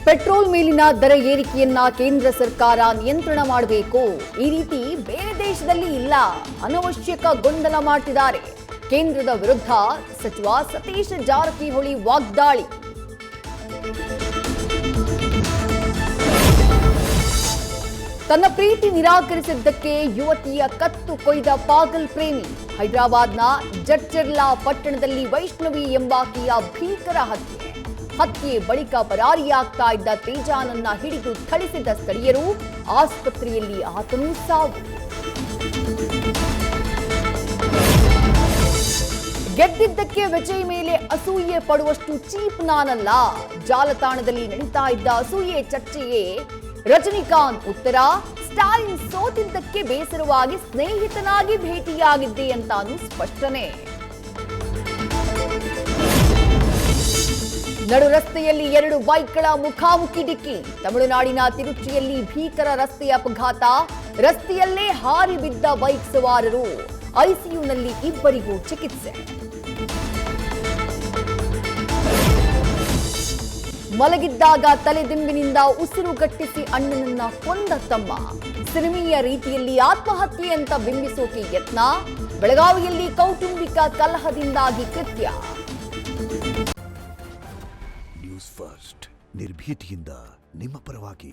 Petrol ಮೇಲಿನ ದರ ಏರಿಕೆಯನ್ನ ಕೇಂದ್ರ ಸರ್ಕಾರ ನಿಯಂತ್ರಣ ಮಾಡಬೇಕು. ಈ ರೀತಿ ಬೇರೆ ದೇಶದಲ್ಲಿ ಇಲ್ಲ. ಅನವಶ್ಯಕ ಗೊಂದಲ ಮಾಡ್ತಿದ್ದಾರೆ. ಕೇಂದ್ರದ ವಿರುದ್ಧ ಸಚಿವ ಸತೀಶ್ ಜಾರಕಿಹೊಳಿ ವಾಗ್ದಾಳಿ. ತನ್ನ ಪ್ರೀತಿ ನಿರಾಕರಿಸಿದ್ದಕ್ಕೆ ಯುವತಿಯ ಕತ್ತು ಕೊಯ್ದ ಪಾಗಲ್ ಪ್ರೇಮಿ. ಹೈದರಾಬಾದ್ನ ಜಡ್ಚರ್ಲಾ ಪಟ್ಟಣದಲ್ಲಿ ವೈಷ್ಣವಿ ಎಂಬಾಕೆಯ ಭೀಕರ ಹತ್ಯೆ ಬಳಿಕ ಪರಾರಿಯಾಗ್ತಾ ಇದ್ದ ತೇಜಾನನ್ನ ಹಿಡಿದು ಥಳಿಸಿದ ಸ್ಥಳೀಯರು. ಆಸ್ಪತ್ರೆಯಲ್ಲಿ ಆತನೂ ಸಾವು. ಗೆದ್ದಿದ್ದಕ್ಕೆ ವಿಜಯ್ ಮೇಲೆ ಅಸೂಯೆ ಪಡುವಷ್ಟು ಚೀಪ್ ನಾನಲ್ಲ. ಜಾಲತಾಣದಲ್ಲಿ ನಡೀತಾ ಇದ್ದ ಅಸೂಯೆ ಚರ್ಚೆಗೆ ರಜನಿಕಾಂತ್ ಉತ್ತರ. ಸ್ಟಾಲಿನ್ ಸೋತಿದ್ದಕ್ಕೆ ಬೇಸರವಾಗಿ ಸ್ನೇಹಿತನಾಗಿ ಭೇಟಿಯಾಗಿದ್ದೆ ಅಂತಾನು ಸ್ಪಷ್ಟನೆ. ನಡು ರಸ್ತೆಯಲ್ಲಿ 2 ಬೈಕ್ಗಳ ಮುಖಾಮುಖಿ ಡಿಕ್ಕಿ. ತಮಿಳುನಾಡಿನ ತಿರುಚಿಯಲ್ಲಿ ಭೀಕರ ರಸ್ತೆ ಅಪಘಾತ. ರಸ್ತೆಯಲ್ಲೇ ಹಾರಿ ಬಿದ್ದ ಬೈಕ್ ಸವಾರರು. ಐಸಿಯುನಲ್ಲಿ ಇಬ್ಬರಿಗೂ ಚಿಕಿತ್ಸೆ. ಮಲಗಿದ್ದಾಗ ತಲೆದಿಂಬಿನಿಂದ ಉಸಿರುಗಟ್ಟಿಸಿ ಅಣ್ಣನನ್ನ ಕೊಂದ ತಮ್ಮ. ಸಿನಿಮೀಯ ರೀತಿಯಲ್ಲಿ ಆತ್ಮಹತ್ಯೆ ಅಂತ ಬಿಂಬಿಸೋಕೆ ಯತ್ನ. ಬೆಳಗಾವಿಯಲ್ಲಿ ಕೌಟುಂಬಿಕ ಕಲಹದಿಂದಾಗಿ ಕೃತ್ಯ. ನ್ಯೂಸ್ ಫಸ್ಟ್ ನಿರ್ಭೀತಿಯಿಂದ ನಿಮ್ಮ ಪರವಾಗಿ.